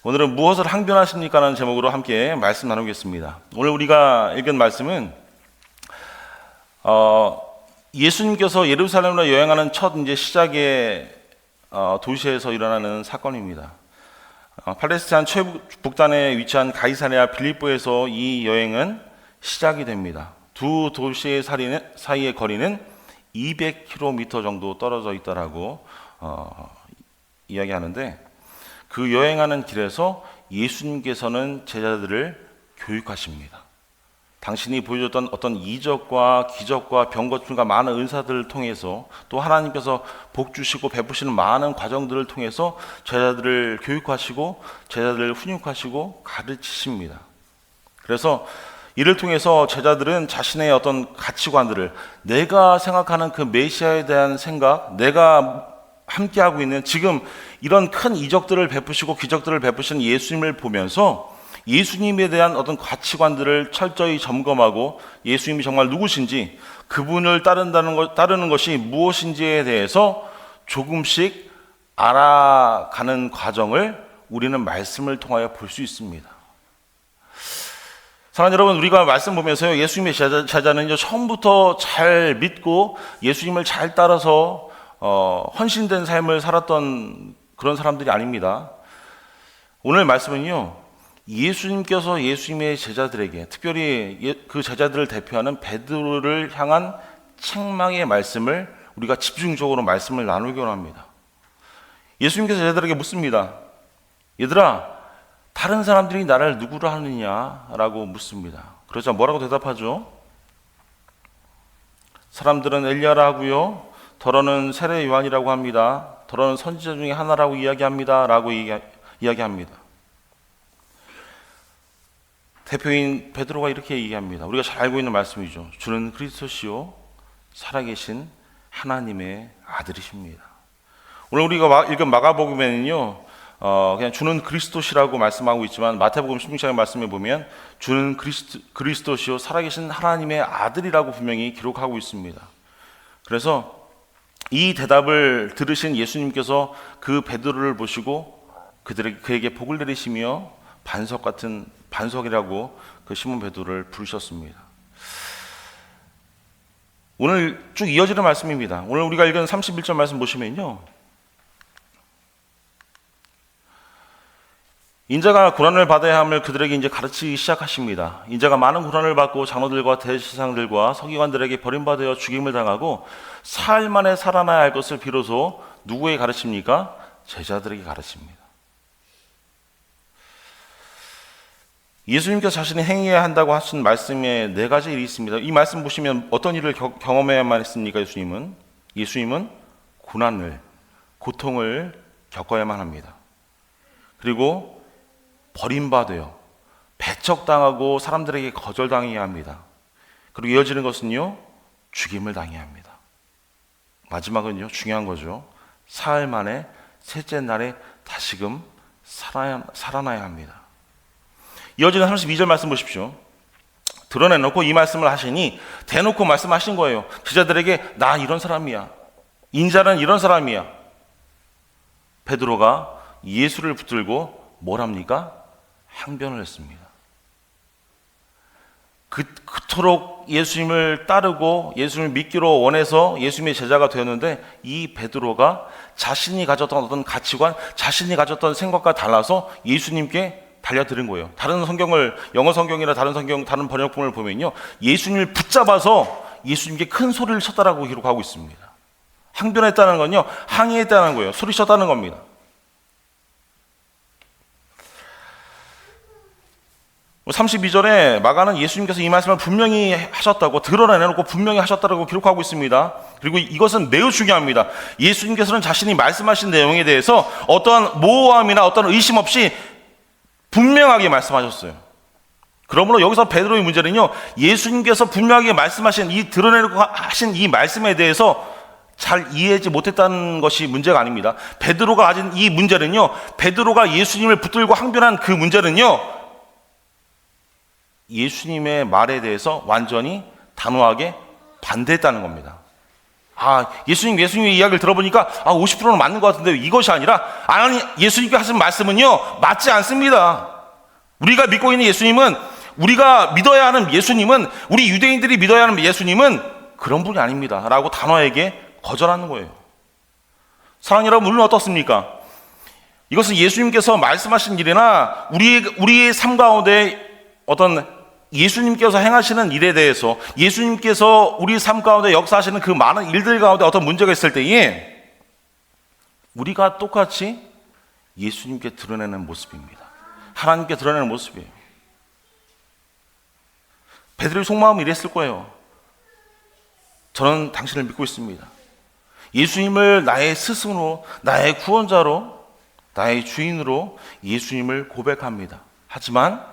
오늘은 무엇을 항변하십니까? 라는 제목으로 함께 말씀 나누겠습니다. 오늘 우리가 읽은 말씀은 예수님께서 예루살렘으로 여행하는 첫 시작의 도시에서 일어나는 사건입니다. 팔레스타인 최북단에 위치한 가이사랴 빌립보에서 이 여행은 시작이 됩니다. 두 도시의 사이의 거리는 200km 정도 떨어져 있다라고 이야기하는데, 그 여행하는 길에서 예수님께서는 제자들을 교육하십니다. 당신이 보여줬던 어떤 이적과 기적과 병고침과 많은 은사들을 통해서, 또 하나님께서 복 주시고 베푸시는 많은 과정들을 통해서 제자들을 교육하시고 제자들을 훈육하시고 가르치십니다. 그래서 이를 통해서 제자들은 자신의 어떤 가치관들을, 내가 생각하는 그 메시아에 대한 생각, 내가 함께하고 있는 지금 이런 큰 이적들을 베푸시고 기적들을 베푸시는 예수님을 보면서 예수님에 대한 어떤 가치관들을 철저히 점검하고, 예수님이 정말 누구신지, 그분을 따르는 것이 무엇인지에 대해서 조금씩 알아가는 과정을 우리는 말씀을 통하여 볼 수 있습니다. 사랑하는 여러분, 우리가 말씀 보면서요, 예수님의 제자는 처음부터 잘 믿고 예수님을 잘 따라서 헌신된 삶을 살았던 그런 사람들이 아닙니다. 오늘 말씀은요, 예수님께서 예수님의 제자들에게, 특별히 그 제자들을 대표하는 베드로를 향한 책망의 말씀을 우리가 집중적으로 말씀을 나누기 원합니다. 예수님께서 제자들에게 묻습니다. 얘들아, 다른 사람들이 나를 누구로 하느냐라고 묻습니다. 그러자 뭐라고 대답하죠? 사람들은 엘리야라 하고요, 더러는 세례 요한이라고 합니다. 더러는 선지자 중에 하나라고 이야기합니다. 라고 이야기합니다. 대표인 베드로가 이렇게 얘기합니다. 우리가 잘 알고 있는 말씀이죠. 주는 그리스도시요 살아계신 하나님의 아들이십니다. 오늘 우리가 읽은 마가복음에는요, 그냥 주는 그리스도시라고 말씀하고 있지만, 마태복음 16장의 말씀에 보면 주는 그리스도시요 살아계신 하나님의 아들이라고 분명히 기록하고 있습니다. 그래서 이 대답을 들으신 예수님께서 그 베드로를 보시고 그에게 복을 내리시며 반석이라고 그 시몬 베드로를 부르셨습니다. 오늘 쭉 이어지는 말씀입니다. 오늘 우리가 읽은 31절 말씀 보시면요, 인자가 고난을 받아야 함을 그들에게 이제 가르치기 시작하십니다. 인자가 많은 고난을 받고 장로들과 대제사장들과 서기관들에게 버림받아 죽임을 당하고 사흘 만에 살아나야 할 것을 비로소 누구에게 가르칩니까? 제자들에게 가르칩니다. 예수님께서 자신이 행해야 한다고 하신 말씀에 4가지 일이 있습니다. 이 말씀 보시면 어떤 일을 경험해야만 했습니까? 예수님은 고통을 겪어야만 합니다. 그리고 버림받아요. 배척당하고 사람들에게 거절당해야 합니다. 그리고 이어지는 것은요, 죽임을 당해야 합니다. 마지막은요, 중요한 거죠. 사흘 만에 셋째 날에 다시금 살아나야 합니다. 이어지는 32절 말씀 보십시오. 드러내놓고 이 말씀을 하시니, 대놓고 말씀하신 거예요. 제자들에게 나 이런 사람이야, 인자는 이런 사람이야. 베드로가 예수를 붙들고 뭘 합니까? 항변을 했습니다. 그토록 예수님을 따르고 예수님을 믿기로 원해서 예수님의 제자가 되었는데, 이 베드로가 자신이 가졌던 어떤 가치관, 자신이 가졌던 생각과 달라서 예수님께 달려드는 거예요. 다른 성경을, 영어 성경이나 다른 번역본을 보면요, 예수님을 붙잡아서 예수님께 큰 소리를 쳤다라고 기록하고 있습니다. 항변했다는 건요, 항의했다는 거예요. 소리쳤다는 겁니다. 32절에 마가는 예수님께서 이 말씀을 분명히 하셨다고, 드러내놓고 분명히 하셨다고 기록하고 있습니다. 그리고 이것은 매우 중요합니다. 예수님께서는 자신이 말씀하신 내용에 대해서 어떠한 모호함이나 어떤 의심 없이 분명하게 말씀하셨어요. 그러므로 여기서 베드로의 문제는요, 예수님께서 분명하게 말씀하신 드러내놓고 하신 이 말씀에 대해서 잘 이해하지 못했다는 것이 문제가 아닙니다. 베드로가 가진 이 문제는요, 베드로가 예수님을 붙들고 항변한 그 문제는요, 예수님의 말에 대해서 완전히 단호하게 반대했다는 겁니다. 예수님의 이야기를 들어보니까 50%는 맞는 것 같은데 이것이 아니라 아니 예수님께 하신 말씀은요 맞지 않습니다. 우리가 믿고 있는 예수님은, 우리가 믿어야 하는 예수님은, 우리 유대인들이 믿어야 하는 예수님은 그런 분이 아닙니다 라고 단호하게 거절하는 거예요. 사랑하는 여러분, 우리는 어떻습니까? 이것은 예수님께서 말씀하신 일이나 우리의 삶 가운데 어떤 예수님께서 행하시는 일에 대해서, 예수님께서 우리 삶 가운데 역사하시는 그 많은 일들 가운데 어떤 문제가 있을 때에 우리가 똑같이 예수님께 드러내는 모습입니다. 하나님께 드러내는 모습이에요. 베드로의 속마음이 이랬을 거예요. 저는 당신을 믿고 있습니다. 예수님을 나의 스승으로, 나의 구원자로, 나의 주인으로 예수님을 고백합니다. 하지만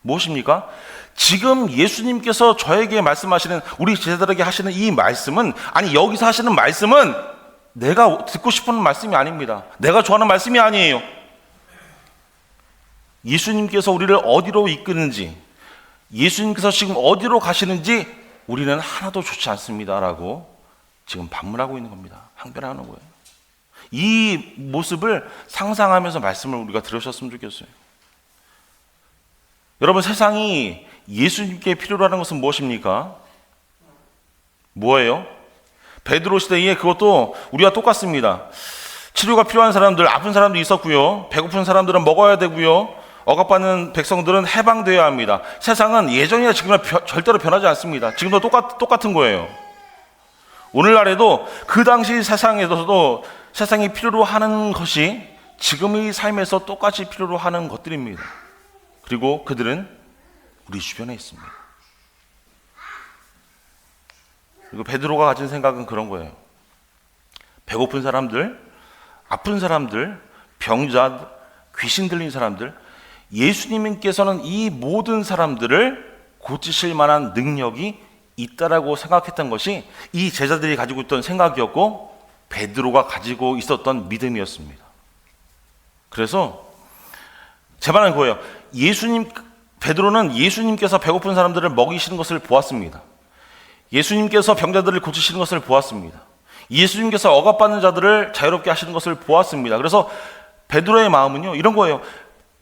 무엇입니까? 지금 예수님께서 저에게 말씀하시는, 우리 제자들에게 하시는 이 말씀은, 아니 여기서 하시는 말씀은 내가 듣고 싶은 말씀이 아닙니다. 내가 좋아하는 말씀이 아니에요. 예수님께서 우리를 어디로 이끄는지, 예수님께서 지금 어디로 가시는지 우리는 하나도 좋지 않습니다 라고 지금 반문하고 있는 겁니다. 항변하는 거예요. 이 모습을 상상하면서 말씀을 우리가 들으셨으면 좋겠어요. 여러분, 세상이 예수님께 필요로 하는 것은 무엇입니까? 뭐예요? 베드로 시대에 그것도 우리와 똑같습니다. 치료가 필요한 사람들, 아픈 사람도 있었고요. 배고픈 사람들은 먹어야 되고요. 억압받는 백성들은 해방되어야 합니다. 세상은 예전이나 지금이나 절대로 변하지 않습니다. 지금도 똑같은 거예요. 오늘날에도 그 당시 세상에서도 세상이 필요로 하는 것이 지금의 삶에서 똑같이 필요로 하는 것들입니다. 그리고 그들은 우리 주변에 있습니다. 그리고 베드로가 가진 생각은 그런 거예요. 배고픈 사람들, 아픈 사람들, 병자, 귀신 들린 사람들, 예수님께서는 이 모든 사람들을 고치실 만한 능력이 있다라고 생각했던 것이 이 제자들이 가지고 있던 생각이었고 베드로가 가지고 있었던 믿음이었습니다. 그래서 제 말은 그거예요. 베드로는 예수님께서 배고픈 사람들을 먹이시는 것을 보았습니다. 예수님께서 병자들을 고치시는 것을 보았습니다. 예수님께서 억압받는 자들을 자유롭게 하시는 것을 보았습니다. 그래서 베드로의 마음은요 이런 거예요.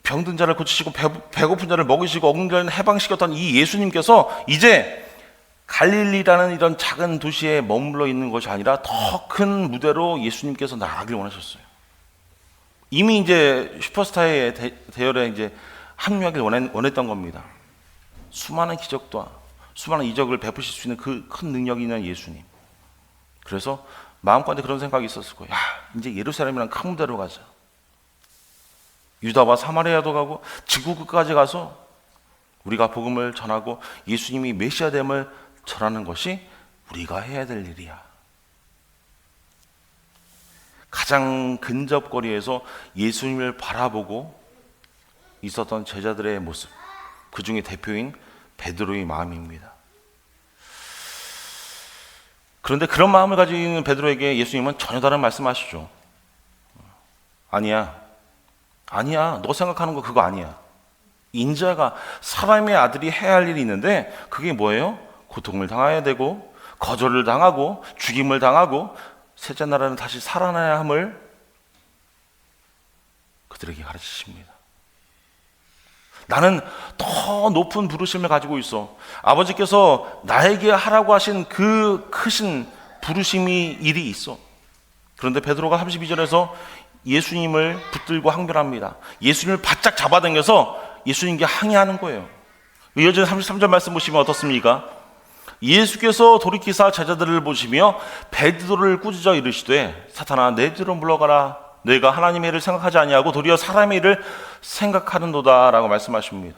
병든 자를 고치시고 배고픈 자를 먹이시고 억눌린 자를 해방시켰던 이 예수님께서 이제 갈릴리라는 이런 작은 도시에 머물러 있는 것이 아니라 더 큰 무대로 예수님께서 나가길 원하셨어요. 이미 이제 슈퍼스타의 대열에 이제 합류하길 원했던 겁니다. 수많은 기적과 수많은 이적을 베푸실 수 있는 그 큰 능력이 있는 예수님. 그래서 마음가운데 그런 생각이 있었을 거예요. 이제 예루살렘이라는 큰 무대로 가자. 유다와 사마리아도 가고 지구 끝까지 가서 우리가 복음을 전하고 예수님이 메시아됨을 전하는 것이 우리가 해야 될 일이야. 가장 근접거리에서 예수님을 바라보고 있었던 제자들의 모습, 그 중에 대표인 베드로의 마음입니다. 그런데 그런 마음을 가지고 있는 베드로에게 예수님은 전혀 다른 말씀하시죠. 아니야, 너 생각하는 거 그거 아니야. 인자가, 사람의 아들이 해야 할 일이 있는데 그게 뭐예요? 고통을 당해야 되고 거절을 당하고 죽임을 당하고 셋째 날에는 다시 살아나야 함을 그들에게 가르치십니다. 나는 더 높은 부르심을 가지고 있어. 아버지께서 나에게 하라고 하신 그 크신 부르심이 일이 있어. 그런데 베드로가 32절에서 예수님을 붙들고 항변합니다. 예수님을 바짝 잡아당겨서 예수님께 항의하는 거예요. 이어지는 33절 말씀 보시면 어떻습니까? 예수께서 돌이키사 제자들을 보시며 베드로를 꾸짖어 이르시되 사탄아 내 뒤로 물러가라. 너희가 하나님의 일을 생각하지 아니하고 도리어 사람의 일을 생각하는도다 라고 말씀하십니다.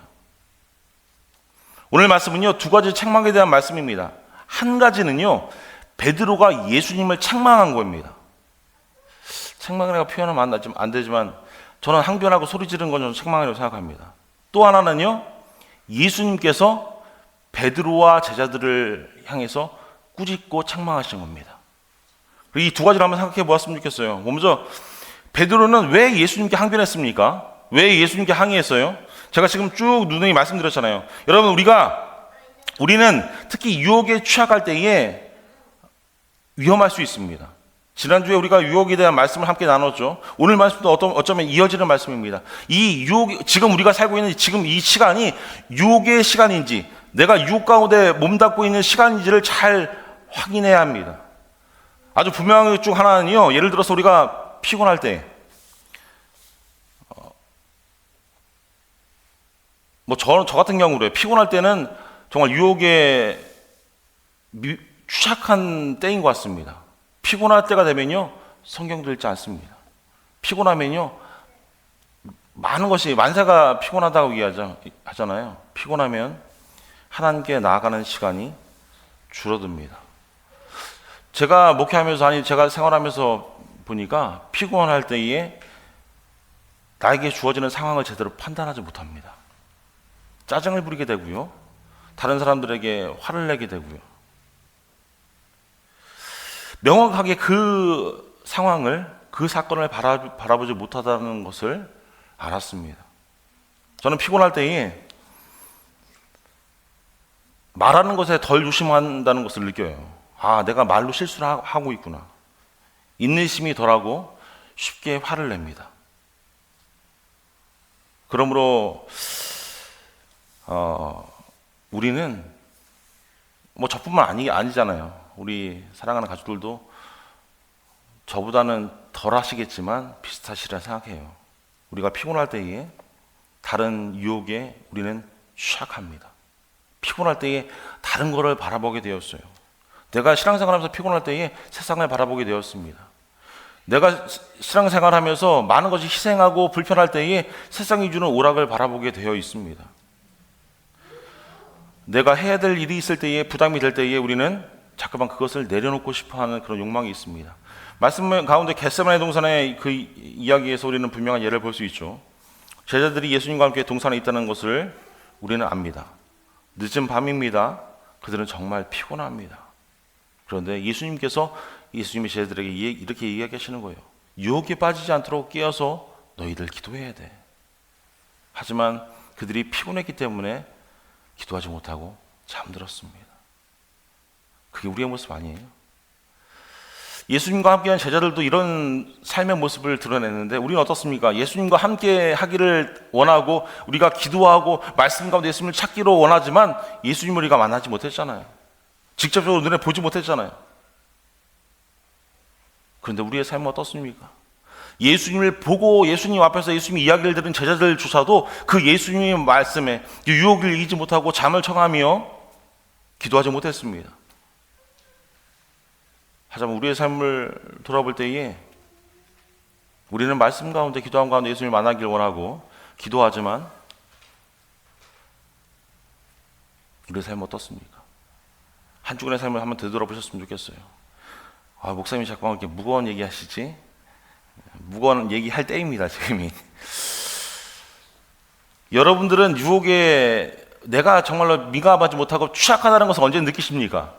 오늘 말씀은요 두 가지 책망에 대한 말씀입니다. 한 가지는요 베드로가 예수님을 책망한 겁니다. 책망이라고 표현하면 안 되지만 저는 항변하고 소리 지르는 건 저는 책망이라고 생각합니다. 또 하나는요 예수님께서 베드로와 제자들을 향해서 꾸짖고 책망하신 겁니다. 이 두 가지를 한번 생각해 보았으면 좋겠어요. 먼저 베드로는 왜 예수님께 항변했습니까? 왜 예수님께 항의했어요? 제가 지금 쭉 누누이 말씀드렸잖아요. 여러분 우리는 특히 유혹에 취약할 때에 위험할 수 있습니다. 지난주에 우리가 유혹에 대한 말씀을 함께 나눴죠. 오늘 말씀도 어쩌면 이어지는 말씀입니다. 이 유혹, 지금 우리가 살고 있는 지금 이 시간이 유혹의 시간인지, 내가 유혹 가운데 몸담고 있는 시간인지를 잘 확인해야 합니다. 아주 분명한 것 중 하나는요, 예를 들어서 우리가 피곤할 때, 저 같은 경우로요, 피곤할 때는 정말 유혹에 취약한 때인 것 같습니다. 피곤할 때가 되면요, 성경도 읽지 않습니다. 피곤하면요, 많은 것이, 만사가 피곤하다고 하잖아요. 피곤하면 하나님께 나아가는 시간이 줄어듭니다. 제가 목회하면서, 아니 제가 생활하면서 보니까 피곤할 때에 나에게 주어지는 상황을 제대로 판단하지 못합니다. 짜증을 부리게 되고요, 다른 사람들에게 화를 내게 되고요, 명확하게 그 상황을, 그 사건을 바라보지 못하다는 것을 알았습니다. 저는 피곤할 때에 말하는 것에 덜 조심한다는 것을 느껴요. 아, 내가 말로 실수를 하고 있구나. 인내심이 덜하고 쉽게 화를 냅니다. 그러므로 우리는 저뿐만 아니잖아요. 우리 사랑하는 가족들도 저보다는 덜 하시겠지만 비슷하시리라 생각해요. 우리가 피곤할 때에 다른 유혹에 우리는 취약합니다. 피곤할 때에 다른 거를 바라보게 되었어요. 내가 신앙생활하면서 피곤할 때에 세상을 바라보게 되었습니다. 내가 신앙생활하면서 많은 것이 희생하고 불편할 때에 세상이 주는 오락을 바라보게 되어 있습니다. 내가 해야 될 일이 있을 때에, 부담이 될 때에 우리는 자꾸만 그것을 내려놓고 싶어하는 그런 욕망이 있습니다. 말씀 가운데 겟세마네 동산의 그 이야기에서 우리는 분명한 예를 볼 수 있죠. 제자들이 예수님과 함께 동산에 있다는 것을 우리는 압니다. 늦은 밤입니다. 그들은 정말 피곤합니다. 그런데 예수님께서 예수님의 제자들에게 이렇게 이야기하시는 거예요. 유혹에 빠지지 않도록 깨어서 너희들 기도해야 돼. 하지만 그들이 피곤했기 때문에 기도하지 못하고 잠들었습니다. 그게 우리의 모습 아니에요? 예수님과 함께한 제자들도 이런 삶의 모습을 드러냈는데 우리는 어떻습니까? 예수님과 함께 하기를 원하고 우리가 기도하고 말씀 가운데 예수님을 찾기로 원하지만 예수님을 우리가 만나지 못했잖아요. 직접적으로 눈에 보지 못했잖아요. 그런데 우리의 삶은 어떻습니까? 예수님을 보고 예수님 앞에서 예수님 이야기를 들은 제자들조차도 그 예수님의 말씀에 유혹을 이기지 못하고 잠을 청하며 기도하지 못했습니다. 하지만 우리의 삶을 돌아볼 때에 우리는 말씀 가운데, 기도함 가운데 예수님을 만나길 원하고 기도하지만 우리의 삶은 어떻습니까? 한 주간의 삶을 한번 되돌아보셨으면 좋겠어요. 아, 목사님이 자꾸 이렇게 무거운 얘기 하시지? 무거운 얘기 할 때입니다, 지금이. 여러분들은 유혹에 내가 정말로 민감하지 못하고 취약하다는 것을 언제 느끼십니까?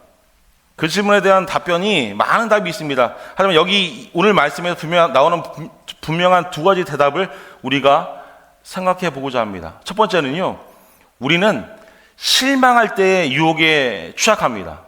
그 질문에 대한 답변이 많은 답이 있습니다. 하지만 여기 오늘 말씀에서 나오는 분명한 두 가지 대답을 우리가 생각해 보고자 합니다. 첫 번째는요, 우리는 실망할 때 유혹에 취약합니다.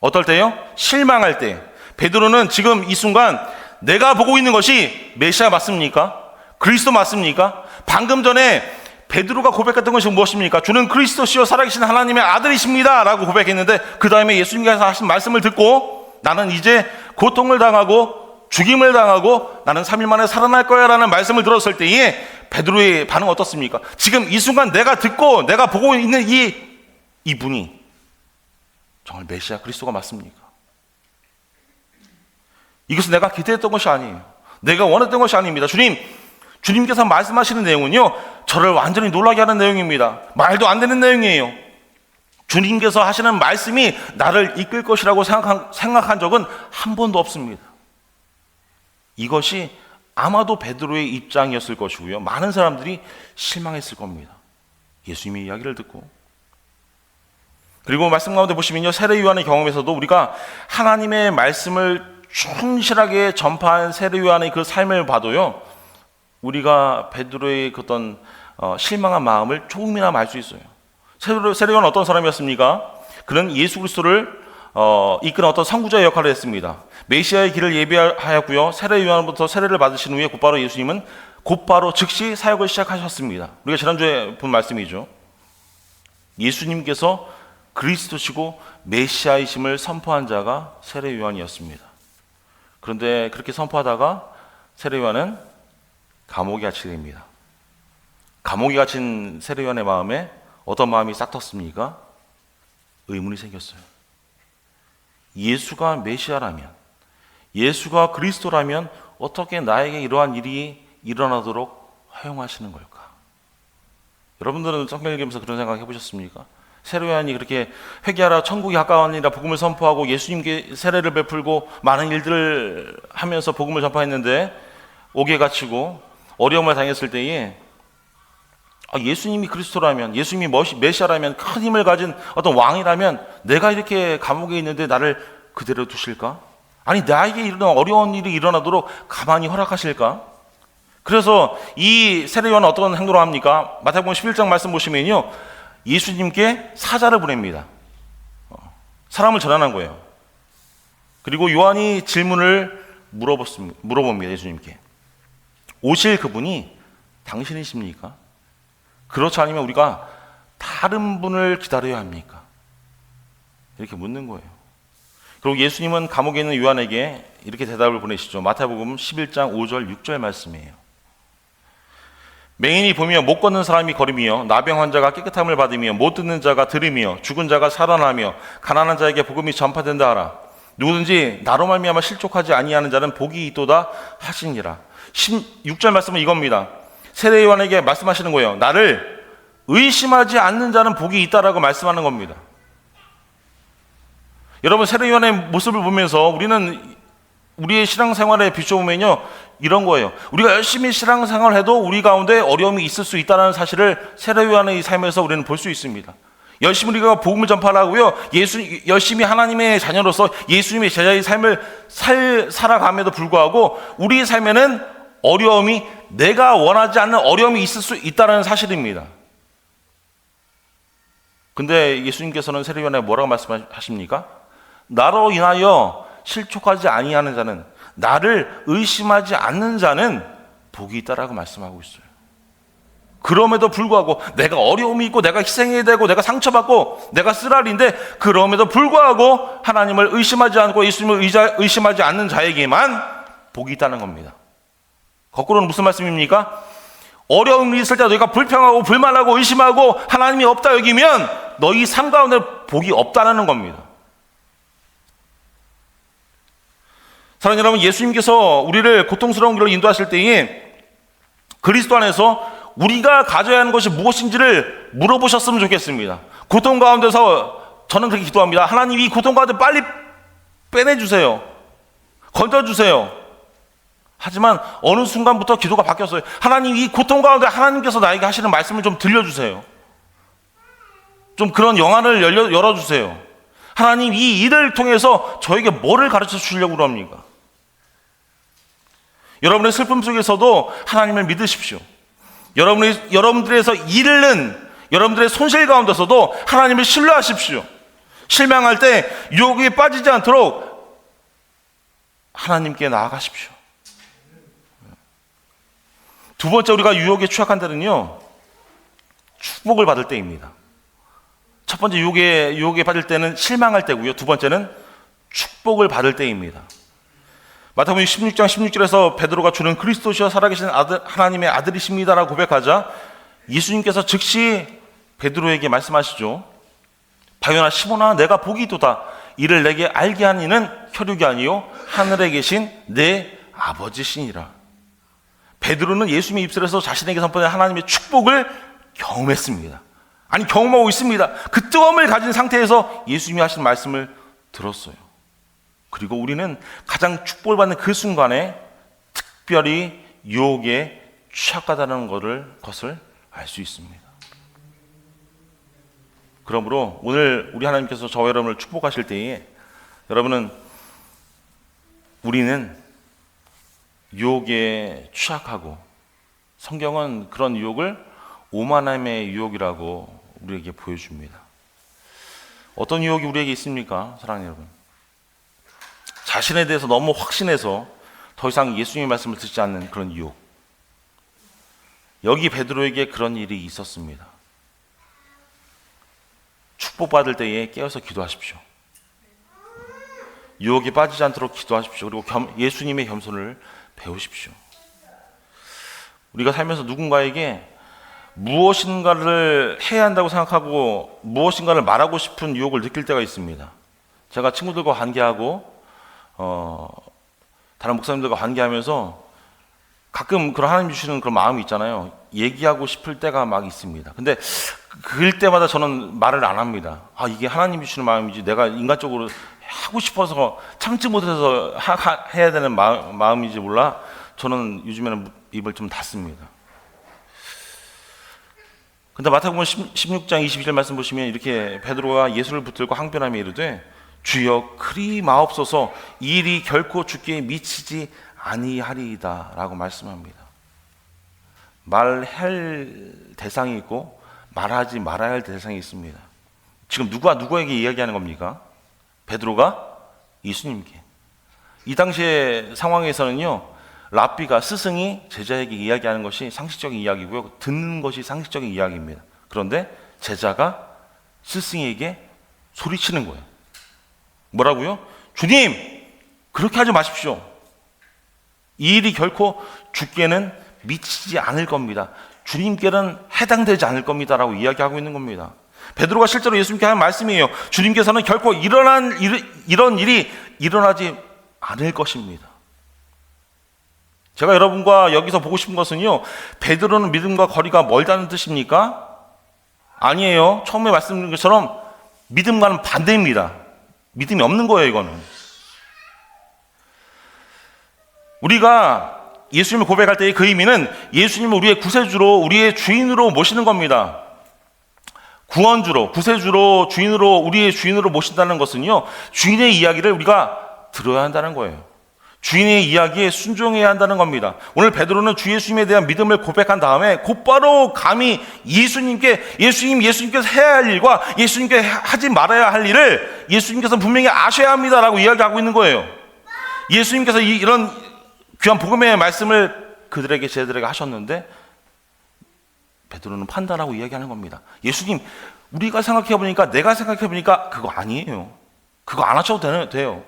어떨 때요? 실망할 때. 베드로는 지금 이 순간 내가 보고 있는 것이 메시아 맞습니까? 그리스도 맞습니까? 방금 전에 베드로가 고백했던 것이 무엇입니까? 주는 그리스도시요 살아계신 하나님의 아들이십니다 라고 고백했는데 그 다음에 예수님께서 하신 말씀을 듣고 나는 이제 고통을 당하고 죽임을 당하고 나는 3일 만에 살아날 거야 라는 말씀을 들었을 때에 베드로의 반응은 어떻습니까? 지금 이 순간 내가 듣고 내가 보고 있는 이분이 정말 메시아 그리스도가 맞습니까? 이것은 내가 기대했던 것이 아니에요. 내가 원했던 것이 아닙니다. 주님께서 말씀하시는 내용은요, 저를 완전히 놀라게 하는 내용입니다. 말도 안 되는 내용이에요. 주님께서 하시는 말씀이 나를 이끌 것이라고 생각한 적은 한 번도 없습니다. 이것이 아마도 베드로의 입장이었을 것이고요, 많은 사람들이 실망했을 겁니다. 예수님의 이야기를 듣고. 그리고 말씀 가운데 보시면요, 세례 요한의 경험에서도 우리가 하나님의 말씀을 충실하게 전파한 세례 요한의 그 삶을 봐도요, 우리가 베드로의 그 어떤 실망한 마음을 조금이나마 알 수 있어요. 세례 요한은 어떤 사람이었습니까? 그는 예수 그리스도를 이끄는 어떤 선구자의 역할을 했습니다. 메시아의 길을 예비하였고요. 세례 요한부터 세례를 받으신 후에 곧바로 예수님은 즉시 사역을 시작하셨습니다. 우리가 지난주에 본 말씀이죠. 예수님께서 그리스도시고 메시아이심을 선포한 자가 세례 요한이었습니다. 그런데 그렇게 선포하다가 세례 요한은 감옥에 갇히게 됩니다. 감옥에 갇힌 세례 요한의 마음에 어떤 마음이 싹 텄습니까? 의문이 생겼어요. 예수가 메시아라면, 예수가 그리스도라면 어떻게 나에게 이러한 일이 일어나도록 허용하시는 걸까? 여러분들은 성경 읽으면서 그런 생각 해보셨습니까? 세례 요한이 그렇게 회개하라 천국이 가까우니라 복음을 선포하고 예수님께 세례를 베풀고 많은 일들을 하면서 복음을 전파했는데 옥에 갇히고 어려움을 당했을 때에 예수님이 그리스도라면, 예수님이 메시아라면, 큰 힘을 가진 어떤 왕이라면 내가 이렇게 감옥에 있는데 나를 그대로 두실까? 아니 나에게 이런 어려운 일이 일어나도록 가만히 허락하실까? 그래서 이 세례 요한은 어떤 행동을 합니까? 마태복음 11장 말씀 보시면요, 예수님께 사자를 보냅니다. 사람을 전환한 거예요. 그리고 요한이 질문을 물어봅니다. 예수님께. 오실 그분이 당신이십니까? 그렇지 않으면 우리가 다른 분을 기다려야 합니까? 이렇게 묻는 거예요. 그리고 예수님은 감옥에 있는 요한에게 이렇게 대답을 보내시죠. 마태복음 11장 5절 6절 말씀이에요. 맹인이 보며 못 걷는 사람이 걸으며 나병 환자가 깨끗함을 받으며 못 듣는 자가 들으며 죽은 자가 살아나며 가난한 자에게 복음이 전파된다 하라. 누구든지 나로 말미암아 실족하지 아니하는 자는 복이 있도다 하시니라. 16절 말씀은 이겁니다. 세례 요한에게 말씀하시는 거예요. 나를 의심하지 않는 자는 복이 있다라고 말씀하는 겁니다. 여러분, 세례 요한의 모습을 보면서 우리는 우리의 신앙생활에 비춰보면요, 이런 거예요. 우리가 열심히 신앙생활을 해도 우리 가운데 어려움이 있을 수 있다는 사실을 세례 요한의 삶에서 우리는 볼 수 있습니다. 열심히 우리가 복음을 전파하고요, 열심히 하나님의 자녀로서 예수님의 제자의 삶을 살아감에도 불구하고 우리의 삶에는 어려움이, 내가 원하지 않는 어려움이 있을 수 있다는 사실입니다. 근데 예수님께서는 세례 요한에 뭐라고 말씀하십니까? 나로 인하여 실족하지 아니하는 자는, 나를 의심하지 않는 자는 복이 있다라고 말씀하고 있어요. 그럼에도 불구하고 내가 어려움이 있고 내가 희생해야 되고 내가 상처받고 내가 쓰라린데, 그럼에도 불구하고 하나님을 의심하지 않고 예수님을 의심하지 않는 자에게만 복이 있다는 겁니다. 거꾸로는 무슨 말씀입니까? 어려움이 있을 때 너희가 불평하고 불만하고 의심하고 하나님이 없다 여기면 너희 삶 가운데 복이 없다는 겁니다. 사랑하는 여러분, 예수님께서 우리를 고통스러운 길로 인도하실 때에 그리스도 안에서 우리가 가져야 하는 것이 무엇인지를 물어보셨으면 좋겠습니다. 고통 가운데서 저는 그렇게 기도합니다. 하나님, 이 고통 가운데 빨리 빼내주세요. 건져주세요. 하지만 어느 순간부터 기도가 바뀌었어요. 하나님, 이 고통 가운데 하나님께서 나에게 하시는 말씀을 좀 들려주세요. 좀 그런 영안을 열어주세요. 하나님, 이 일을 통해서 저에게 뭐를 가르쳐 주려고 그럽니까? 여러분의 슬픔 속에서도 하나님을 믿으십시오. 여러분들에서 잃는 여러분들의 손실 가운데서도 하나님을 신뢰하십시오. 실망할 때 유혹에 빠지지 않도록 하나님께 나아가십시오. 두 번째, 우리가 유혹에 취약한 때는요, 축복을 받을 때입니다. 첫 번째, 유혹에 받을 때는 실망할 때고요. 두 번째는 축복을 받을 때입니다. 마태복음 16장 16절에서 베드로가 주는 그리스도시여 살아계신 하나님의 아들이십니다라고 고백하자 예수님께서 즉시 베드로에게 말씀하시죠. 바요나 시몬아, 내가 복이 있도다. 이를 내게 알게 한 이는 혈육이 아니요 하늘에 계신 내 아버지시니라. 베드로는 예수님의 입술에서 자신에게 선포된 하나님의 축복을 경험했습니다. 아니, 경험하고 있습니다. 그 뜨거움을 가진 상태에서 예수님이 하신 말씀을 들었어요. 그리고 우리는 가장 축복을 받는 그 순간에 특별히 유혹에 취약하다는 것을 알 수 있습니다. 그러므로 오늘 우리 하나님께서 저와 여러분을 축복하실 때에 우리는 유혹에 취약하고, 성경은 그런 유혹을 오만함의 유혹이라고 우리에게 보여줍니다. 어떤 유혹이 우리에게 있습니까? 사랑하는 여러분, 자신에 대해서 너무 확신해서 더 이상 예수님의 말씀을 듣지 않는 그런 유혹. 여기 베드로에게 그런 일이 있었습니다. 축복받을 때에 깨어서 기도하십시오. 유혹에 빠지지 않도록 기도하십시오. 그리고 예수님의 겸손을 배우십시오. 우리가 살면서 누군가에게 무엇인가를 해야 한다고 생각하고 무엇인가를 말하고 싶은 유혹을 느낄 때가 있습니다. 제가 친구들과 관계하고 다른 목사님들과 관계하면서 가끔 그런 하나님 주시는 그런 마음이 있잖아요. 얘기하고 싶을 때가 막 있습니다. 근데 그럴 때마다 저는 말을 안 합니다. 이게 하나님 주시는 마음이지 내가 인간적으로 하고 싶어서 참지 못해서 해야 되는 마음인지 몰라. 저는 요즘에는 입을 좀 닫습니다. 근데 마태복음 16장 22절 말씀 보시면 이렇게 베드로가 예수를 붙들고 항변하며 이르되 주여 그리 마옵소서, 이 일이 결코 주께 미치지 아니하리이다 라고 말씀합니다. 말할 대상이 있고 말하지 말아야 할 대상이 있습니다. 지금 누구에게 이야기하는 겁니까? 베드로가 예수님께. 이 당시의 상황에서는요, 랍비가, 스승이 제자에게 이야기하는 것이 상식적인 이야기고요, 듣는 것이 상식적인 이야기입니다. 그런데 제자가 스승에게 소리치는 거예요. 뭐라고요? 주님, 그렇게 하지 마십시오. 이 일이 결코 주께는 미치지 않을 겁니다. 주님께는 해당되지 않을 겁니다 라고 이야기하고 있는 겁니다. 베드로가 실제로 예수님께 하는 말씀이에요. 주님께서는 결코 이런 일이 일어나지 않을 것입니다. 제가 여러분과 여기서 보고 싶은 것은요, 베드로는 믿음과 거리가 멀다는 뜻입니까? 아니에요. 처음에 말씀드린 것처럼 믿음과는 반대입니다. 믿음이 없는 거예요, 이거는. 우리가 예수님을 고백할 때의 그 의미는 예수님을 우리의 구세주로, 우리의 주인으로 모시는 겁니다. 구원주로, 구세주로, 주인으로, 우리의 주인으로 모신다는 것은요, 주인의 이야기를 우리가 들어야 한다는 거예요. 주인의 이야기에 순종해야 한다는 겁니다. 오늘 베드로는 주 예수님에 대한 믿음을 고백한 다음에 곧바로 감히 예수님께서 해야 할 일과 예수님께 하지 말아야 할 일을 예수님께서 분명히 아셔야 합니다라고 이야기하고 있는 거예요. 예수님께서 이런 귀한 복음의 말씀을 그들에게, 제자들에게 하셨는데 베드로는 판단하고 이야기하는 겁니다. 예수님, 우리가 생각해보니까, 내가 생각해보니까 그거 아니에요. 그거 안 하셔도 돼요.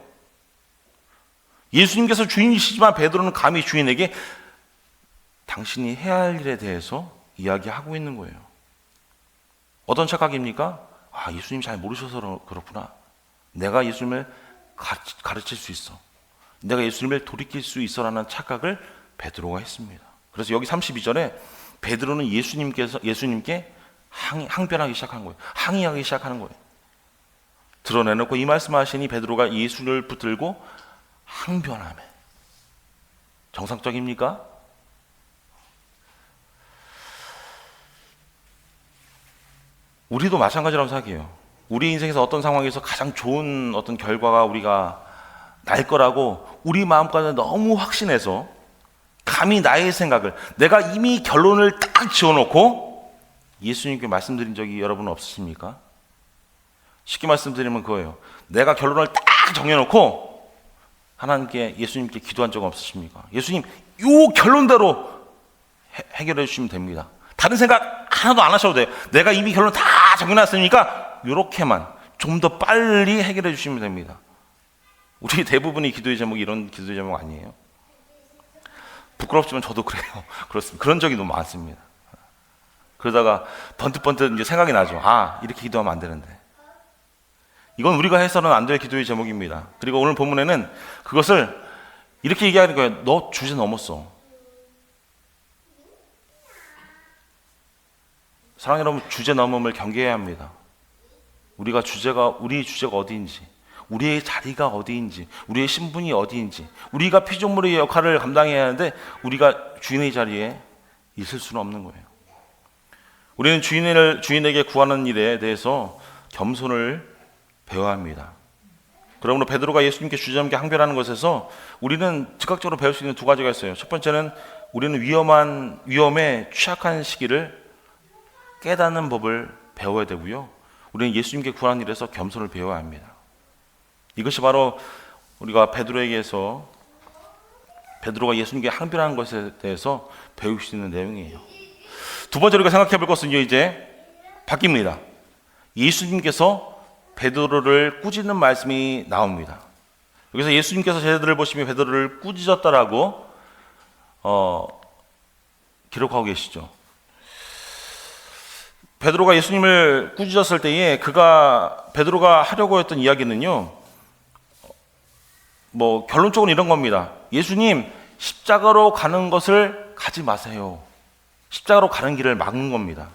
예수님께서 주인이시지만 베드로는 감히 주인에게 당신이 해야 할 일에 대해서 이야기하고 있는 거예요. 어떤 착각입니까? 예수님 잘 모르셔서 그렇구나. 내가 예수님을 가르칠 수 있어. 내가 예수님을 돌이킬 수 있어라는 착각을 베드로가 했습니다. 그래서 여기 32절에 베드로는 예수님께 항변하기 시작한 거예요. 항의하기 시작하는 거예요. 드러내놓고 이 말씀하시니 베드로가 예수를 붙들고 항변하며. 정상적입니까? 우리도 마찬가지라고 생각해요. 우리 인생에서 어떤 상황에서 가장 좋은 어떤 결과가 우리가 날 거라고 우리 마음까지 너무 확신해서 감히 나의 생각을, 내가 이미 결론을 딱 지어놓고 예수님께 말씀드린 적이 여러분 없으십니까? 쉽게 말씀드리면 그거예요. 내가 결론을 딱 정해놓고 하나님께, 예수님께 기도한 적 없으십니까? 예수님, 요 결론대로 해결해 주시면 됩니다. 다른 생각 하나도 안 하셔도 돼요. 내가 이미 결론 다 정해놨으니까 요렇게만 좀 더 빨리 해결해 주시면 됩니다. 우리 대부분의 기도의 제목이 이런 기도의 제목 아니에요? 부끄럽지만 저도 그래요. 그렇습니다. 그런 적이 너무 많습니다. 그러다가 번뜩번뜩 이제 생각이 나죠. 이렇게 기도하면 안 되는데. 이건 우리가 해서는 안 될 기도의 제목입니다. 그리고 오늘 본문에는 그것을 이렇게 얘기하는 거예요. 너 주제 넘었어. 사랑하는 여러분, 주제 넘음을 경계해야 합니다. 우리 주제가 어디인지, 우리의 자리가 어디인지, 우리의 신분이 어디인지, 우리가 피조물의 역할을 감당해야 하는데 우리가 주인의 자리에 있을 수는 없는 거예요. 우리는 주인에게 구하는 일에 대해서 겸손을 배워야 합니다. 그러므로 베드로가 예수님께 주저넘게 항변하는 것에서 우리는 즉각적으로 배울 수 있는 두 가지가 있어요. 첫 번째는 우리는 위험에 취약한 시기를 깨닫는 법을 배워야 되고요. 우리는 예수님께 구하는 일에서 겸손을 배워야 합니다. 이것이 바로 우리가 베드로가 예수님께 항변하는 것에 대해서 배울 수 있는 내용이에요. 두 번째로 우리가 생각해 볼 것은 이제 바뀝니다. 예수님께서 베드로를 꾸짖는 말씀이 나옵니다. 여기서 예수님께서 제자들을 보시며 베드로를 꾸짖었다라고 기록하고 계시죠. 베드로가 예수님을 꾸짖었을 때에 베드로가 하려고 했던 이야기는요, 결론적으로 이런 겁니다. 예수님, 십자가로 가는 것을 가지 마세요. 십자가로 가는 길을 막는 겁니다.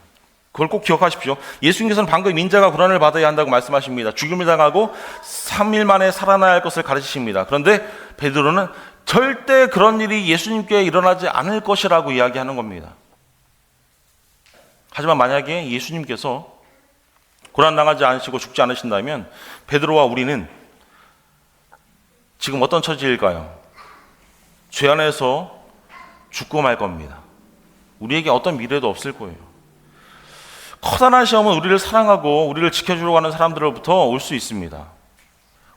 그걸 꼭 기억하십시오. 예수님께서는 방금 인자가 고난을 받아야 한다고 말씀하십니다. 죽임을 당하고 3일 만에 살아나야 할 것을 가르치십니다. 그런데 베드로는 절대 그런 일이 예수님께 일어나지 않을 것이라고 이야기하는 겁니다. 하지만 만약에 예수님께서 고난당하지 않으시고 죽지 않으신다면 베드로와 우리는 지금 어떤 처지일까요? 죄 안에서 죽고 말 겁니다. 우리에게 어떤 미래도 없을 거예요. 커다란 시험은 우리를 사랑하고 우리를 지켜주려고 하는 사람들로부터 올 수 있습니다.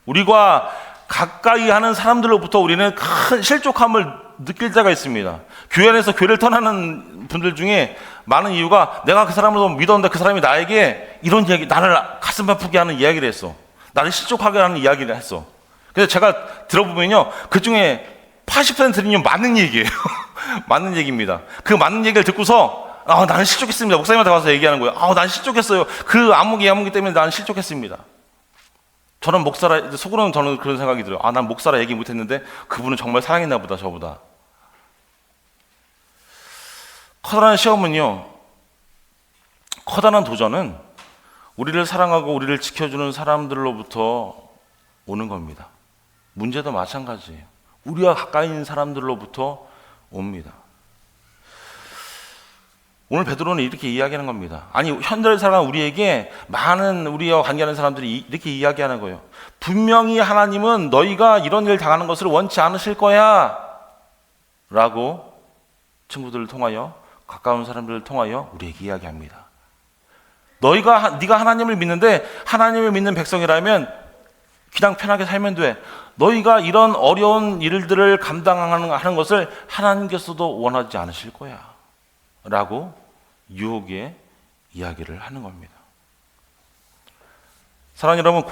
우리가 가까이 하는 사람들로부터 우리는 큰 실족함을 느낄 때가 있습니다. 교회 안에서 교회를 떠나는 분들 중에 많은 이유가 내가 그 사람을 믿었는데 그 사람이 나에게 이런 이야기, 나를 가슴 아프게 하는 이야기를 했어. 나를 실족하게 하는 이야기를 했어. 그래서 제가 들어보면요, 그 중에 80%는 맞는 얘기예요. 맞는 얘기입니다. 그 맞는 얘기를 듣고서 나는 실족했습니다. 목사님한테 가서 얘기하는 거예요. 난 실족했어요. 그 아무개 때문에 나는 실족했습니다. 저는 목사라, 속으로는 저는 그런 생각이 들어요. 난 목사라 얘기 못했는데 그분은 정말 사랑했나 보다, 저보다. 커다란 시험은요, 커다란 도전은 우리를 사랑하고 우리를 지켜주는 사람들로부터 오는 겁니다. 문제도 마찬가지예요. 우리와 가까이 있는 사람들로부터 옵니다. 오늘 베드로는 이렇게 이야기하는 겁니다. 아니, 현대를 살아가는 우리에게 많은 우리와 관계하는 사람들이 이렇게 이야기하는 거예요. 분명히 하나님은 너희가 이런 일을 당하는 것을 원치 않으실 거야 라고 친구들을 통하여, 가까운 사람들을 통하여 우리에게 이야기합니다. 네가 하나님을 믿는데 하나님을 믿는 백성이라면 그냥 편하게 살면 돼. 너희가 이런 어려운 일들을 감당하는 것을 하나님께서도 원하지 않으실 거야 라고 유혹의 이야기를 하는 겁니다. 사랑하는 여러분,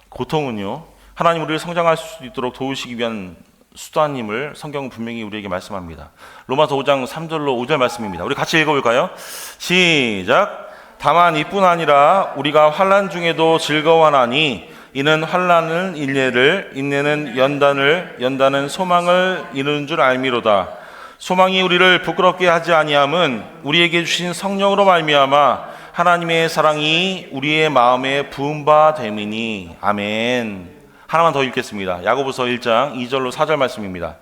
고통은요, 하나님 우리를 성장할 수 있도록 도우시기 위한 수단임을 성경은 분명히 우리에게 말씀합니다. 로마서 5장 3절로 5절 말씀입니다. 우리 같이 읽어볼까요? 시작. 다만 이뿐 아니라 우리가 환난 중에도 즐거워하나니 이는 환난은 인내를, 인내는 연단을, 연단은 소망을 이루는 줄 알미로다. 소망이 우리를 부끄럽게 하지 아니함은 우리에게 주신 성령으로 말미암아 하나님의 사랑이 우리의 마음에 부은 바 됨이니. 아멘. 하나만 더 읽겠습니다. 야고보서 1장 2절로 4절 말씀입니다.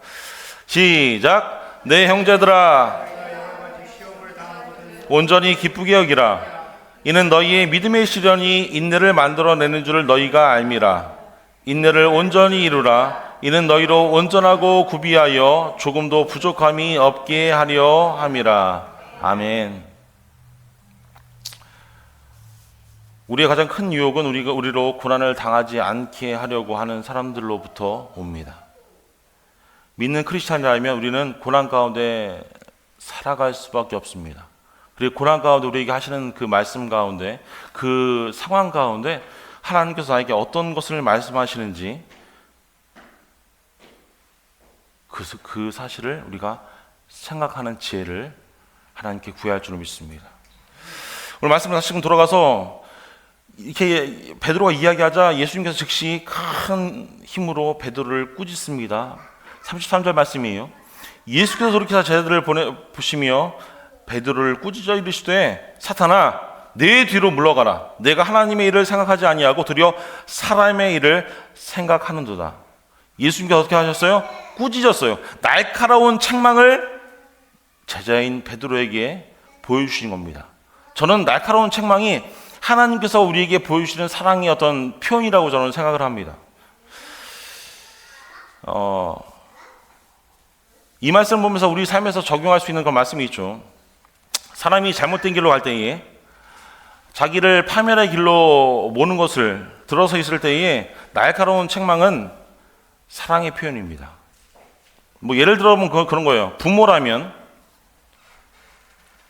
시작. 내 형제들아, 온전히 기쁘게 여기라. 이는 너희의 믿음의 시련이 인내를 만들어내는 줄을 너희가 알미라. 인내를 온전히 이루라. 이는 너희로 온전하고 구비하여 조금도 부족함이 없게 하려 함이라. 아멘. 우리의 가장 큰 유혹은 우리로 고난을 당하지 않게 하려고 하는 사람들로부터 옵니다. 믿는 크리스찬이라면 우리는 고난 가운데 살아갈 수밖에 없습니다. 그리고 고난 가운데 우리에게 하시는 그 말씀 가운데, 그 상황 가운데 하나님께서 나에게 어떤 것을 말씀하시는지 그 사실을 우리가 생각하는 지혜를 하나님께 구해야 할 줄로 믿습니다. 오늘 말씀 다시금 돌아가서 이렇게 베드로가 이야기하자 예수님께서 즉시 큰 힘으로 베드로를 꾸짖습니다. 33절 말씀이에요. 예수께서 돌이켜서 제자들을 보시며 베드로를 꾸짖어 이르시되 사탄아, 내 뒤로 물러가라. 내가 하나님의 일을 생각하지 아니하고 도리어 사람의 일을 생각하는도다. 예수님께서 어떻게 하셨어요? 꾸짖었어요. 날카로운 책망을 제자인 베드로에게 보여주신 겁니다. 저는 날카로운 책망이 하나님께서 우리에게 보여주시는 사랑의 어떤 표현이라고 저는 생각을 합니다. 이 말씀을 보면서 우리 삶에서 적용할 수 있는 그런 말씀이 있죠. 사람이 잘못된 길로 갈 때에 자기를 파멸의 길로 모는 것을 들어서 있을 때에 날카로운 책망은 사랑의 표현입니다. 뭐 예를 들어 보면 그런 거예요. 부모라면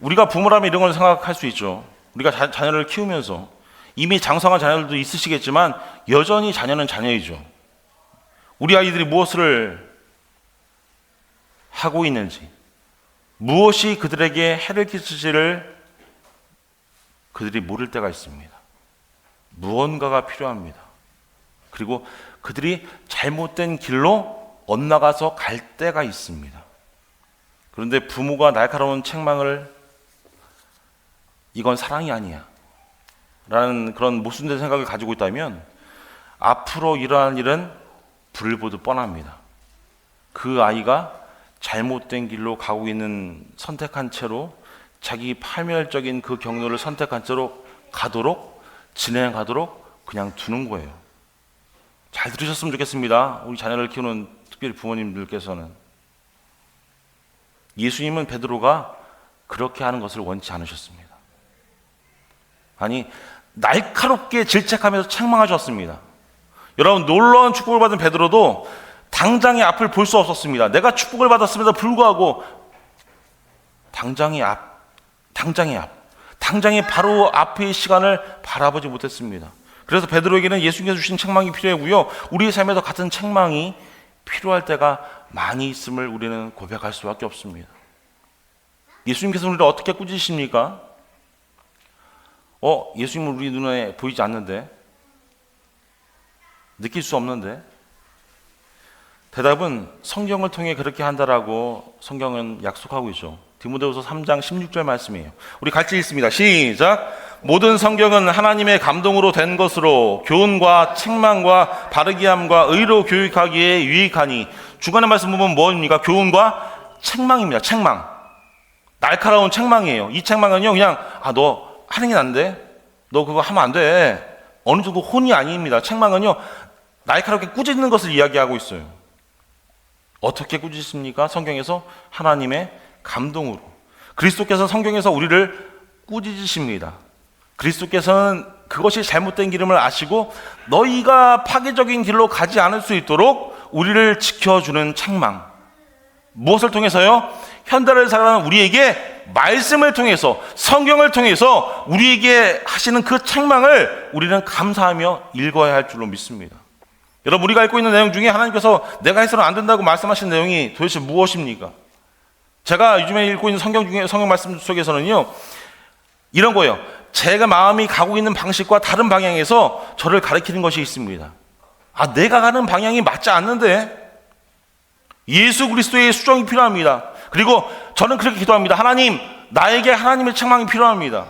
우리가 부모라면 이런 걸 생각할 수 있죠. 우리가 자녀를 키우면서 이미 장성한 자녀들도 있으시겠지만 여전히 자녀는 자녀이죠. 우리 아이들이 무엇을 하고 있는지, 무엇이 그들에게 해를 끼칠지를 그들이 모를 때가 있습니다. 무언가가 필요합니다. 그리고 그들이 잘못된 길로 엇나가서 갈 때가 있습니다. 그런데 부모가 날카로운 책망을 이건 사랑이 아니야 라는 그런 모순된 생각을 가지고 있다면 앞으로 일어날 일은 불을 보듯 뻔합니다. 그 아이가 잘못된 길로 가고 있는 선택한 채로 자기 파멸적인 그 경로를 선택한 채로 진행하도록 그냥 두는 거예요. 잘 들으셨으면 좋겠습니다. 우리 자녀를 키우는 특별히 부모님들께서는. 예수님은 베드로가 그렇게 하는 것을 원치 않으셨습니다. 아니, 날카롭게 질책하면서 책망하셨습니다. 여러분, 놀라운 축복을 받은 베드로도 당장의 앞을 볼 수 없었습니다. 내가 축복을 받았음에도 불구하고 당장의 바로 앞의 시간을 바라보지 못했습니다. 그래서 베드로에게는 예수님께서 주신 책망이 필요하고요, 우리의 삶에서 같은 책망이 필요할 때가 많이 있음을 우리는 고백할 수밖에 없습니다. 예수님께서 우리를 어떻게 꾸짖으십니까? 예수님은 우리 눈에 보이지 않는데, 느낄 수 없는데. 대답은 성경을 통해 그렇게 한다라고 성경은 약속하고 있죠. 디모데후서 3장 16절 말씀이에요. 우리 같이 읽습니다. 시작. 모든 성경은 하나님의 감동으로 된 것으로 교훈과 책망과 바르게 함과 의로 교육하기에 유익하니. 중간에 말씀 보면 뭐입니까? 교훈과 책망입니다. 책망. 날카로운 책망이에요. 이 책망은요, 그냥 너 하는 게 난데, 너 그거 하면 안 돼, 어느 정도 혼이 아닙니다. 책망은요, 날카롭게 꾸짖는 것을 이야기하고 있어요. 어떻게 꾸짖습니까? 성경에서 하나님의 감동으로. 그리스도께서 성경에서 우리를 꾸짖으십니다. 그리스도께서는 그것이 잘못된 길임을 아시고 너희가 파괴적인 길로 가지 않을 수 있도록 우리를 지켜주는 책망. 무엇을 통해서요? 현대를 살아가는 우리에게 말씀을 통해서, 성경을 통해서 우리에게 하시는 그 책망을 우리는 감사하며 읽어야 할 줄로 믿습니다. 여러분, 우리가 읽고 있는 내용 중에 하나님께서 내가 해서는 안 된다고 말씀하신 내용이 도대체 무엇입니까? 제가 요즘에 읽고 있는 성경 말씀 속에서는요, 이런 거예요. 제가 마음이 가고 있는 방식과 다른 방향에서 저를 가리키는 것이 있습니다. 내가 가는 방향이 맞지 않는데 예수 그리스도의 수정이 필요합니다. 그리고 저는 그렇게 기도합니다. 하나님, 나에게 하나님의 책망이 필요합니다.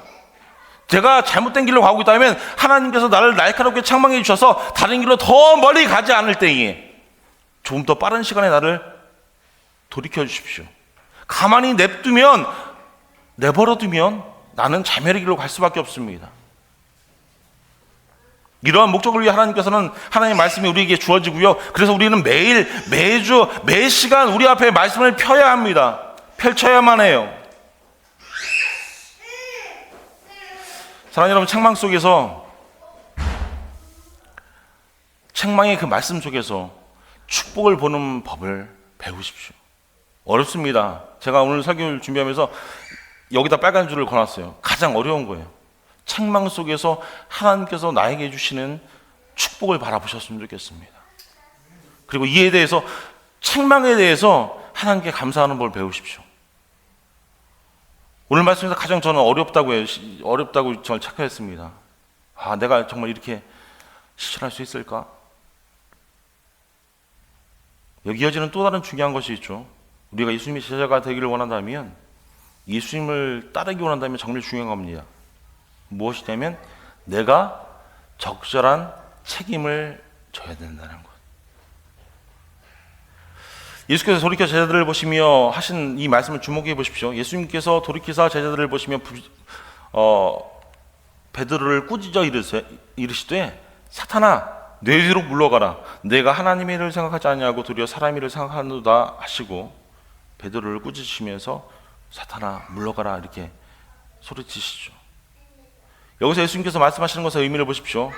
제가 잘못된 길로 가고 있다면 하나님께서 나를 날카롭게 책망해 주셔서 다른 길로 더 멀리 가지 않을 때에 조금 더 빠른 시간에 나를 돌이켜 주십시오. 가만히 내버려두면 나는 자멸의 길로 갈 수밖에 없습니다. 이러한 목적을 위해 하나님께서는 하나님의 말씀이 우리에게 주어지고요, 그래서 우리는 매일, 매주, 매 시간 우리 앞에 말씀을 펴야 합니다. 펼쳐야만 해요. 사랑하는 여러분, 책망의 그 말씀 속에서 축복을 보는 법을 배우십시오. 어렵습니다. 제가 오늘 설교를 준비하면서 여기다 빨간 줄을 걸었어요. 가장 어려운 거예요. 책망 속에서 하나님께서 나에게 주시는 축복을 바라보셨으면 좋겠습니다. 그리고 이에 대해서, 책망에 대해서 하나님께 감사하는 법을 배우십시오. 오늘 말씀에서 가장 저는 어렵다고 저는 착각했습니다. 내가 정말 이렇게 실천할 수 있을까? 여기 이어지는 또 다른 중요한 것이 있죠. 우리가 예수님의 제자가 되기를 원한다면, 예수님을 따르기 원한다면 정말 중요한 겁니다. 무엇이냐면 내가 적절한 책임을 져야 된다는 것. 예수께서 돌이켜 제자들을 보시며 하신 이 말씀을 주목해 보십시오. 예수님께서 돌이키사 제자들을 보시며 베드로를 꾸짖어 이르시되 사탄아, 내 뒤로 물러가라. 내가 하나님의 일을 생각하지 아니하고 도리어 사람의 일을 생각하노다 하시고 베드로를 꾸짖으시면서 사탄아 물러가라 이렇게 소리치시죠. 여기서 예수님께서 말씀하시는 것의 의미를 보십시오.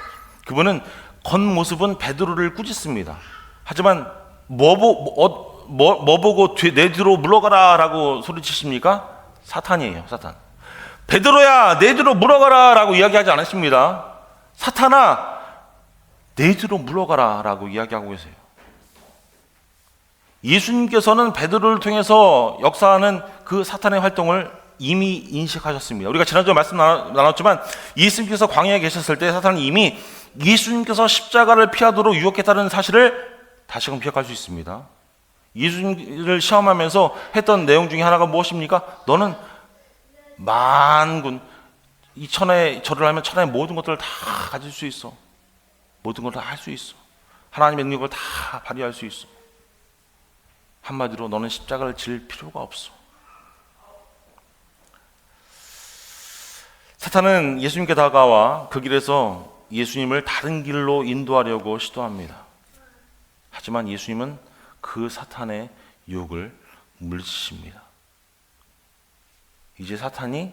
그분은 겉모습은 베드로를 꾸짖습니다. 하지만 뭐 보고 내 뒤로 물러가라 라고 소리치십니까? 사탄이에요. 사탄. 베드로야 내 뒤로 물러가라 라고 이야기하지 않으십니다. 사탄아 내 뒤로 물러가라 라고 이야기하고 계세요. 예수님께서는 베드로를 통해서 역사하는 그 사탄의 활동을 이미 인식하셨습니다. 우리가 지난주에 말씀 나눴지만 예수님께서 광야에 계셨을 때 사탄은 이미 예수님께서 십자가를 피하도록 유혹했다는 사실을 다시금 기억할 수 있습니다. 예수님을 시험하면서 했던 내용 중에 하나가 무엇입니까? 너는 만군 이 천하에 절을 하면 천하의 모든 것들을 다 가질 수 있어. 모든 걸 다 할 수 있어. 하나님의 능력을 다 발휘할 수 있어. 한마디로 너는 십자가를 질 필요가 없어. 사탄은 예수님께 다가와 그 길에서 예수님을 다른 길로 인도하려고 시도합니다. 하지만 예수님은 그 사탄의 유혹을 물리치십니다. 이제 사탄이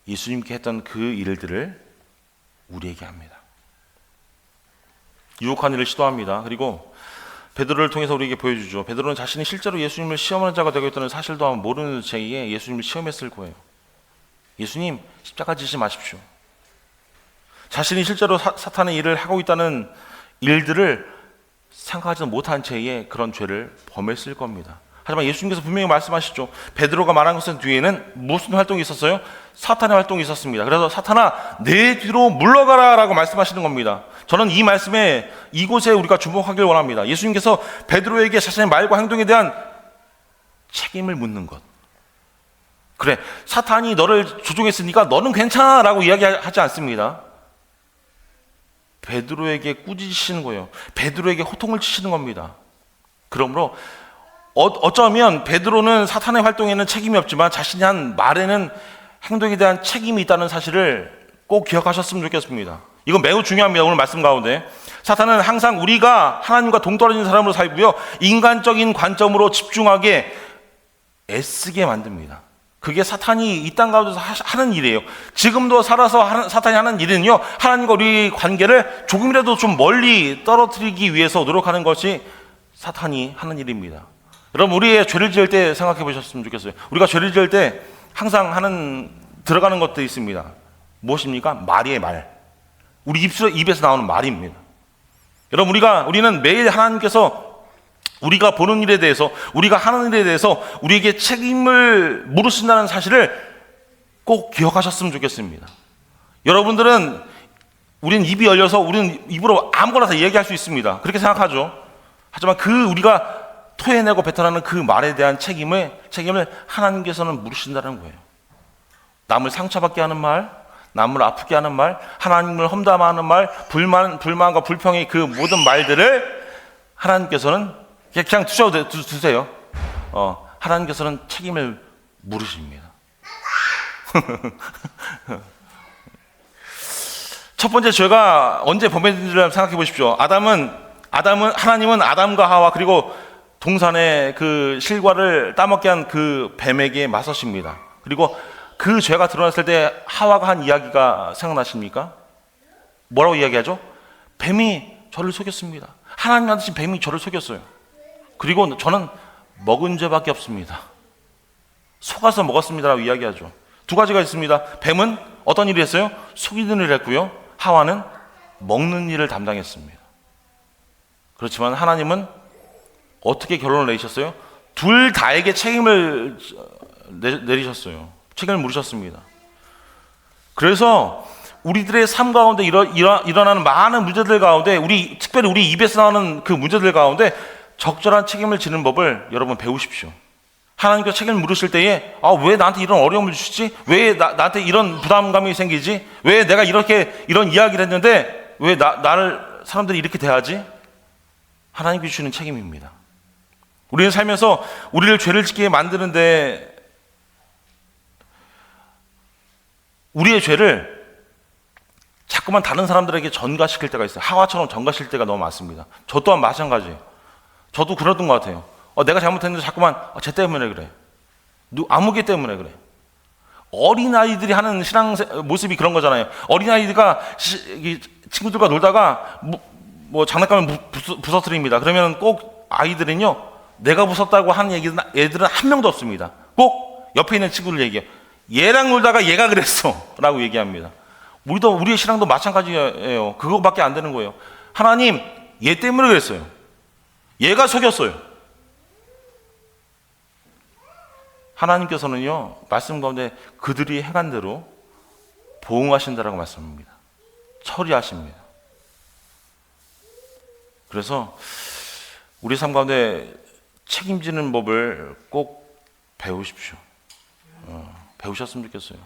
예수님께 했던 그 일들을 우리에게 합니다. 유혹한 일을 시도합니다. 그리고 베드로를 통해서 우리에게 보여주죠. 베드로는 자신이 실제로 예수님을 시험하는 자가 되겠다는 사실도 모르는 제2에 예수님을 시험했을 거예요. 예수님 십자가 지지 마십시오. 자신이 실제로 사탄의 일을 하고 있다는 일들을 생각하지 못한 채에 그런 죄를 범했을 겁니다. 하지만 예수님께서 분명히 말씀하시죠. 베드로가 말한 것은 뒤에는 무슨 활동이 있었어요? 사탄의 활동이 있었습니다. 그래서 사탄아 내 뒤로 물러가라 라고 말씀하시는 겁니다. 저는 이 말씀에 이곳에 우리가 주목하길 원합니다. 예수님께서 베드로에게 자신의 말과 행동에 대한 책임을 묻는 것. 그래, 사탄이 너를 조종했으니까 너는 괜찮아 라고 이야기하지 않습니다. 베드로에게 꾸짖으시는 거예요. 베드로에게 호통을 치시는 겁니다. 그러므로 어쩌면 베드로는 사탄의 활동에는 책임이 없지만 자신이 한 말에는 행동에 대한 책임이 있다는 사실을 꼭 기억하셨으면 좋겠습니다. 이건 매우 중요합니다. 오늘 말씀 가운데 사탄은 항상 우리가 하나님과 동떨어진 사람으로 살고요, 인간적인 관점으로 집중하게 애쓰게 만듭니다. 그게 사탄이 이 땅 가운데서 하는 일이에요. 지금도 살아서 사탄이 하는 일은요, 하나님과 우리 관계를 조금이라도 좀 멀리 떨어뜨리기 위해서 노력하는 것이 사탄이 하는 일입니다. 여러분, 우리의 죄를 지을 때 생각해 보셨으면 좋겠어요. 우리가 죄를 지을 때 항상 들어가는 것들이 있습니다. 무엇입니까? 말이에요, 말. 우리 입에서 나오는 말입니다. 여러분, 우리는 매일 하나님께서 우리가 보는 일에 대해서, 우리가 하는 일에 대해서 우리에게 책임을 물으신다는 사실을 꼭 기억하셨으면 좋겠습니다. 여러분들은 우리는 입이 열려서 우리는 입으로 아무거나 다 얘기할 수 있습니다. 그렇게 생각하죠. 하지만 우리가 토해내고 뱉어나는 그 말에 대한 책임을 하나님께서는 물으신다는 거예요. 남을 상처받게 하는 말, 남을 아프게 하는 말, 하나님을 험담하는 말, 불만과 불평의 그 모든 말들을 하나님께서는 그냥 두세요. 하나님께서는 책임을 물으십니다. 첫 번째 죄가 언제 범했는지를 생각해 보십시오. 하나님은 아담과 하와 그리고 동산의 그 실과를 따먹게 한 그 뱀에게 맞서십니다. 그리고 그 죄가 드러났을 때 하와가 한 이야기가 생각나십니까? 뭐라고 이야기하죠? 뱀이 저를 속였습니다. 하나님 하신 뱀이 저를 속였어요. 그리고 저는 먹은 죄밖에 없습니다. 속아서 먹었습니다라고 이야기하죠. 두 가지가 있습니다. 뱀은 어떤 일을 했어요? 속이는 일을 했고요, 하와는 먹는 일을 담당했습니다. 그렇지만 하나님은 어떻게 결론을 내리셨어요? 둘 다에게 책임을 내리셨어요. 책임을 물으셨습니다. 그래서 우리들의 삶 가운데 일어나는 많은 문제들 가운데 특별히 우리 입에서 나오는 그 문제들 가운데 적절한 책임을 지는 법을 여러분 배우십시오. 하나님께서 책임을 물으실 때에 왜 나한테 이런 어려움을 주시지? 왜 나한테 이런 부담감이 생기지? 왜 내가 이런 이야기를 했는데 왜 나를 사람들이 이렇게 대하지? 하나님께 주시는 책임입니다. 우리는 살면서 우리를 죄를 짓게 만드는데 우리의 죄를 자꾸만 다른 사람들에게 전가시킬 때가 있어요. 하와처럼 전가시킬 때가 너무 많습니다. 저 또한 마찬가지예요. 저도 그랬던 것 같아요. 내가 잘못했는데 자꾸만 쟤 때문에 그래. 아무개 때문에 그래. 어린아이들이 하는 신앙 모습이 그런 거잖아요. 어린아이가 친구들과 놀다가 뭐 장난감을 부서뜨립니다. 그러면 꼭 아이들은요, 내가 부쉈다고 하는 애들은 한 명도 없습니다. 꼭 옆에 있는 친구를 얘기해요. 얘랑 놀다가 얘가 그랬어 라고 얘기합니다. 우리의 신앙도 마찬가지예요. 그거밖에 안 되는 거예요. 하나님, 얘 때문에 그랬어요. 얘가 속였어요. 하나님께서는요, 말씀 가운데 그들이 행한 대로 보응하신다라고 말씀합니다. 처리하십니다. 그래서 우리 삶 가운데 책임지는 법을 꼭 배우십시오. 배우셨으면 좋겠어요.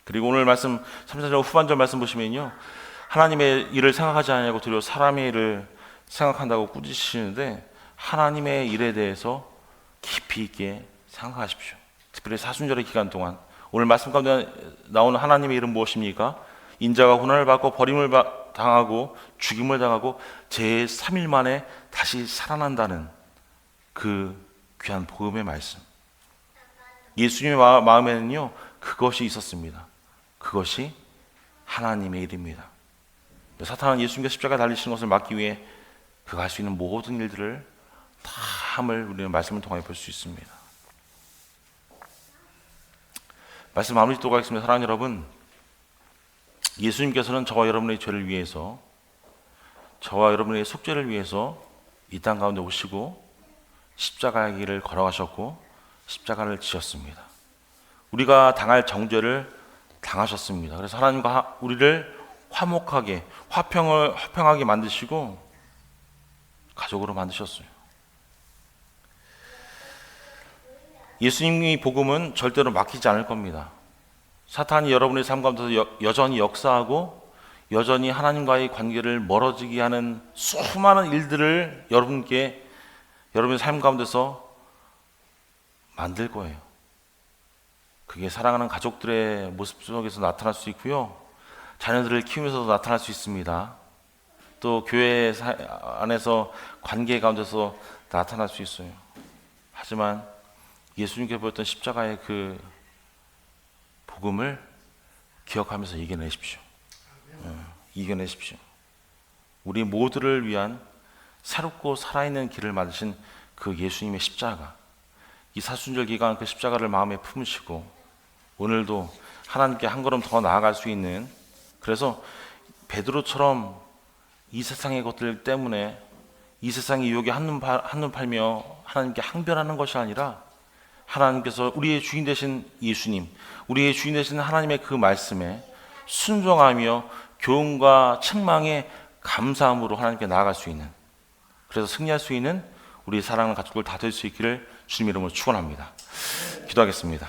그리고 오늘 말씀 3절 후반절 말씀 보시면요, 하나님의 일을 생각하지 않냐고 도리어 사람의 일을 생각한다고 꾸짖으시는데, 하나님의 일에 대해서 깊이 있게 생각하십시오. 특별히 사순절의 기간 동안 오늘 말씀 가운데 나오는 하나님의 일은 무엇입니까? 인자가 고난을 받고 버림을 당하고 죽임을 당하고 제3일 만에 다시 살아난다는 그 귀한 복음의 말씀. 예수님의 마음에는요, 그것이 있었습니다. 그것이 하나님의 일입니다. 사탄은 예수님께 십자가에 달리시는 것을 막기 위해 그가 할 수 있는 모든 일들을 다 함을 우리는 말씀을 통해 볼 수 있습니다. 말씀 마무리 짓도록 하겠습니다. 사랑하는 여러분, 예수님께서는 저와 여러분의 죄를 위해서, 저와 여러분의 속죄를 위해서 이 땅 가운데 오시고 십자가의 길을 걸어가셨고 십자가를 지셨습니다. 우리가 당할 정죄를 당하셨습니다. 그래서 하나님과 우리를 화목하게, 화평하게 만드시고 가족으로 만드셨어요. 예수님의 복음은 절대로 막히지 않을 겁니다. 사탄이 여러분의 삶 가운데서 여전히 역사하고 여전히 하나님과의 관계를 멀어지게 하는 수많은 일들을 여러분의 삶 가운데서 만들 거예요. 그게 사랑하는 가족들의 모습 속에서 나타날 수 있고요, 자녀들을 키우면서도 나타날 수 있습니다. 또 교회 안에서 관계 가운데서 나타날 수 있어요. 하지만 예수님께 보였던 십자가의 그 복음을 기억하면서 이겨내십시오. 이겨내십시오. 우리 모두를 위한 새롭고 살아있는 길을 만드신 그 예수님의 십자가, 이 사순절 기간 그 십자가를 마음에 품으시고 오늘도 하나님께 한 걸음 더 나아갈 수 있는, 그래서 베드로처럼 이 세상의 것들 때문에 이 세상의 유혹에 한눈 팔며 하나님께 항변하는 것이 아니라 하나님께서 우리의 주인 되신 예수님, 우리의 주인 되신 하나님의 그 말씀에 순종하며 교훈과 책망에 감사함으로 하나님께 나아갈 수 있는, 그래서 승리할 수 있는 우리 사랑하는 가족들 다 될 수 있기를 주님 이름으로 축원합니다. 기도하겠습니다.